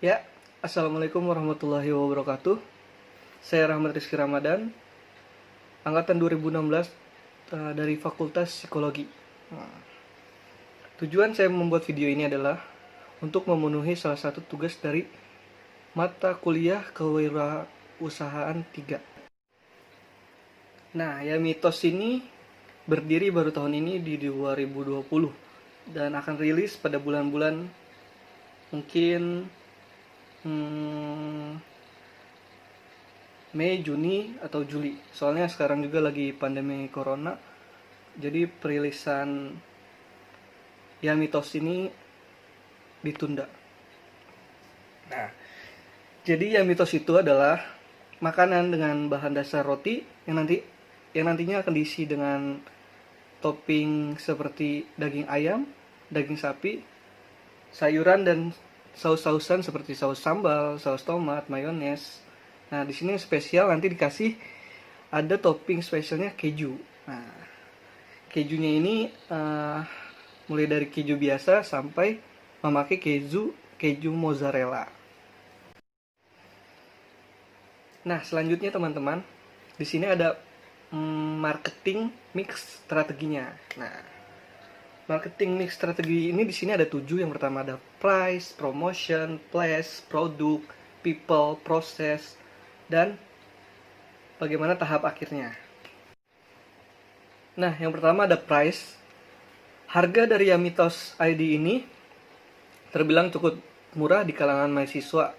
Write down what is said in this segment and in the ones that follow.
Ya, Assalamualaikum warahmatullahi wabarakatuh. Saya Rahmat Rizky Ramadan, angkatan 2016 dari Fakultas Psikologi. Nah, tujuan saya membuat video ini adalah untuk memenuhi salah satu tugas dari mata kuliah kewirausahaan 3. Nah, ya mitos ini berdiri baru tahun ini di 2020 dan akan rilis pada bulan-bulan mungkin Mei, Juni, atau Juli. Soalnya sekarang juga lagi pandemi corona, jadi perilisan ya mitos ini ditunda. Nah, jadi ya mitos itu adalah makanan dengan bahan dasar roti yang nantinya akan diisi dengan topping seperti daging ayam, daging sapi, sayuran dan saus-sausan seperti saus sambal, saus tomat, mayones. Nah, di sini spesial nanti dikasih ada topping spesialnya keju. Nah, kejunya ini mulai dari keju biasa sampai memakai keju mozzarella. Nah, selanjutnya teman-teman, di sini ada marketing mix strateginya. Nah, marketing mix strategi ini di sini ada 7. Yang pertama ada price, promotion, place, produk, people, proses, dan bagaimana tahap akhirnya. Nah, yang pertama ada price. Harga dari Yamitos ID ini terbilang cukup murah di kalangan mahasiswa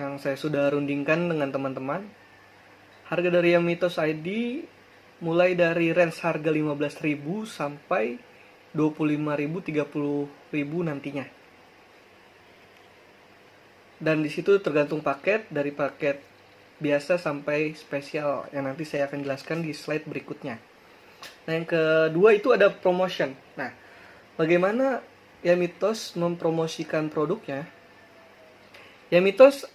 yang saya sudah rundingkan dengan teman-teman. Harga dari Yamitos ID mulai dari range harga 15.000 sampai 25.000, 30.000 nantinya. Dan di situ tergantung paket, dari paket biasa sampai spesial yang nanti saya akan jelaskan di slide berikutnya. Nah, yang kedua itu ada promotion. Nah, bagaimana Yamitos mempromosikan produknya? Yamitos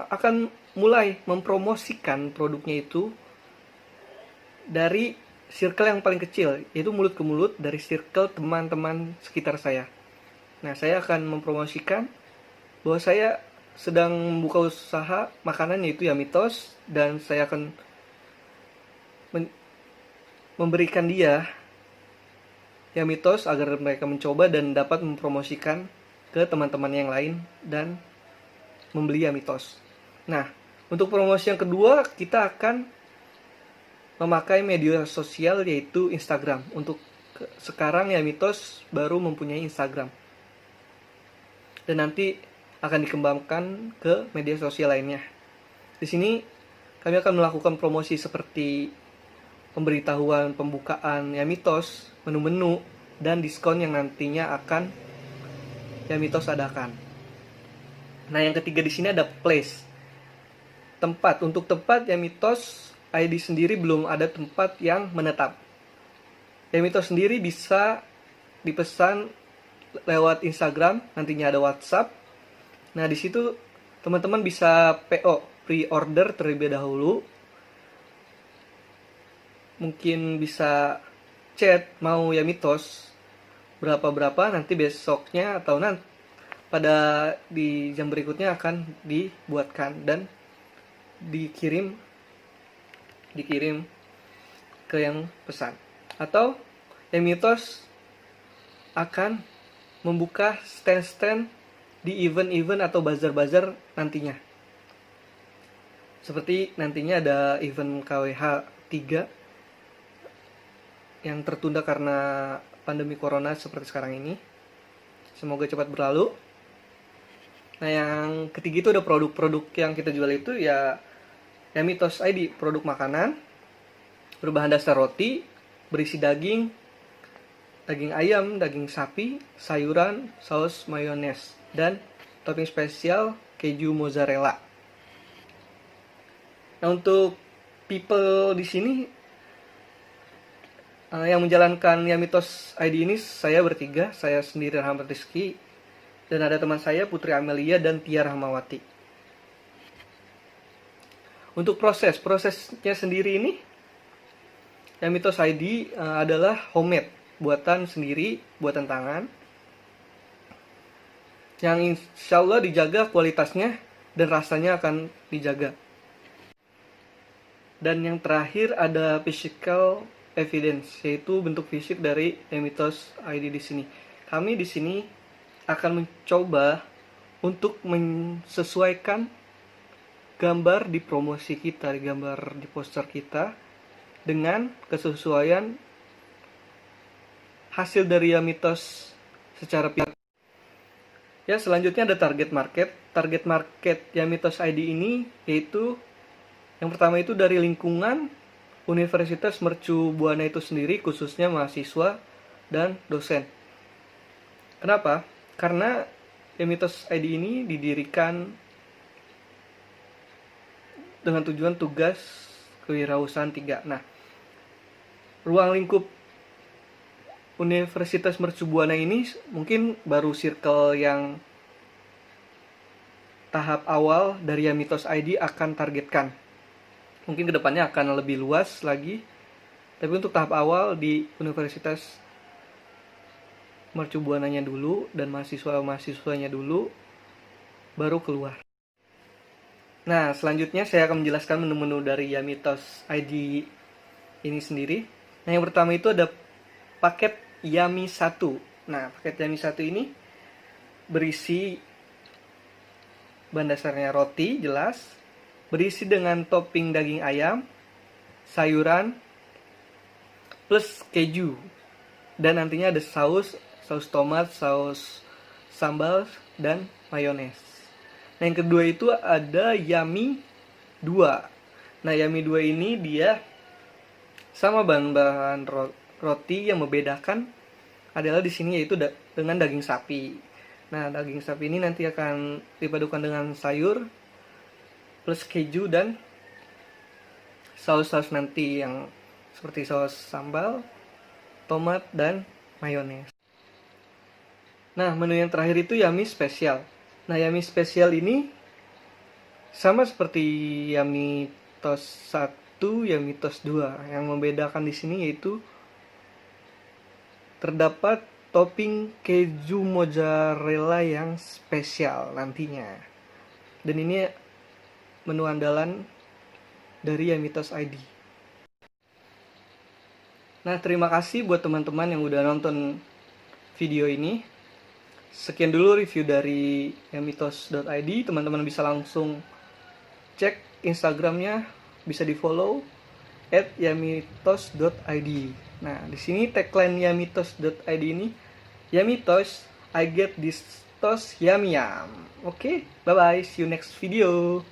akan mulai mempromosikan produknya itu dari circle yang paling kecil, yaitu mulut ke mulut dari circle teman-teman sekitar saya. Nah, saya akan mempromosikan bahwa saya sedang membuka usaha makanan yaitu Yamitos, dan saya akan memberikan dia Yamitos agar mereka mencoba dan dapat mempromosikan ke teman-teman yang lain dan membeli Yamitos. Nah, untuk promosi yang kedua kita akan memakai media sosial yaitu Instagram. Untuk sekarang Yamitos baru mempunyai Instagram. Dan nanti akan dikembangkan ke media sosial lainnya. Di sini kami akan melakukan promosi seperti pemberitahuan pembukaan Yamitos, menu-menu, dan diskon yang nantinya akan Yamitos adakan. Nah, yang ketiga di sini ada place. Tempat. Untuk tempat Yamitos ID sendiri belum ada tempat yang menetap. Yamitos sendiri bisa dipesan lewat Instagram, nantinya ada WhatsApp. Nah, di situ teman-teman bisa PO, pre-order terlebih dahulu. Mungkin bisa chat mau Yamitos berapa-berapa, nanti besoknya atau nanti pada di jam berikutnya akan dibuatkan dan dikirim ke yang pesan. Atau Yamitos akan membuka stand-stand di event-event atau bazar-bazar nantinya. Seperti nantinya ada event KWH 3 yang tertunda karena pandemi corona seperti sekarang ini. Semoga cepat berlalu. Nah, yang ketiga itu ada produk-produk yang kita jual itu ya Yamitos ID, produk makanan berbahan dasar roti, berisi daging ayam, daging sapi, sayuran, saus mayones, dan topping spesial keju mozzarella. Nah, untuk people di sini yang menjalankan Yamitos ID ini saya bertiga, saya sendiri Rahmat Rizky, dan ada teman saya Putri Amelia dan Tia Rahmawati. Untuk prosesnya sendiri ini Yamitos ID adalah homemade, buatan sendiri, buatan tangan. yang insya Allah dijaga kualitasnya dan rasanya akan dijaga. Dan yang terakhir ada physical evidence, yaitu bentuk fisik dari Yamitos ID di sini. Kami di sini akan mencoba untuk menyesuaikan gambar di promosi kita, gambar di poster kita dengan kesesuaian hasil dari Yamitos secara pihak. Ya, selanjutnya ada target market. Target market Yamitos ID ini yaitu yang pertama itu dari lingkungan Universitas Mercu Buana itu sendiri, khususnya mahasiswa dan dosen. Kenapa? Karena Yamitos ID ini didirikan dengan tujuan tugas kewirausahaan 3. Nah, ruang lingkup Universitas Mercu Buana ini mungkin baru circle yang tahap awal dari Yamitos ID akan targetkan. Mungkin kedepannya akan lebih luas lagi, tapi untuk tahap awal di Universitas Mercu Buananya dulu dan mahasiswa-mahasiswanya dulu baru keluar. Nah, selanjutnya saya akan menjelaskan menu-menu dari Yamitos ID ini sendiri. Nah, yang pertama itu ada paket Yami 1. Nah, paket Yami 1 ini berisi bahan dasarnya roti, jelas, berisi dengan topping daging ayam, sayuran, plus keju. Dan nantinya ada saus tomat, saus sambal, dan mayones. Nah, yang kedua itu ada Yami 2. Nah, Yami 2 ini dia sama bahan-bahan roti, yang membedakan adalah di sini yaitu dengan daging sapi. Nah, daging sapi ini nanti akan dipadukan dengan sayur plus keju dan saus-saus nanti yang seperti saus sambal, tomat, dan mayones. Nah, menu yang terakhir itu Yami spesial. Nah, Yami spesial ini sama seperti Yamitos 1, Yamitos 2. Yang membedakan di sini yaitu terdapat topping keju mozzarella yang spesial nantinya. Dan ini menu andalan dari Yamitos ID. Nah, terima kasih buat teman-teman yang udah nonton video ini. Sekian dulu review dari yamitos.id. Teman-teman bisa langsung cek Instagramnya, bisa di follow @yamitos.id. Nah, di sini tagline yamitos.id ini, Yamitos, I get this toast yum yum. Oke, bye bye, see you next video.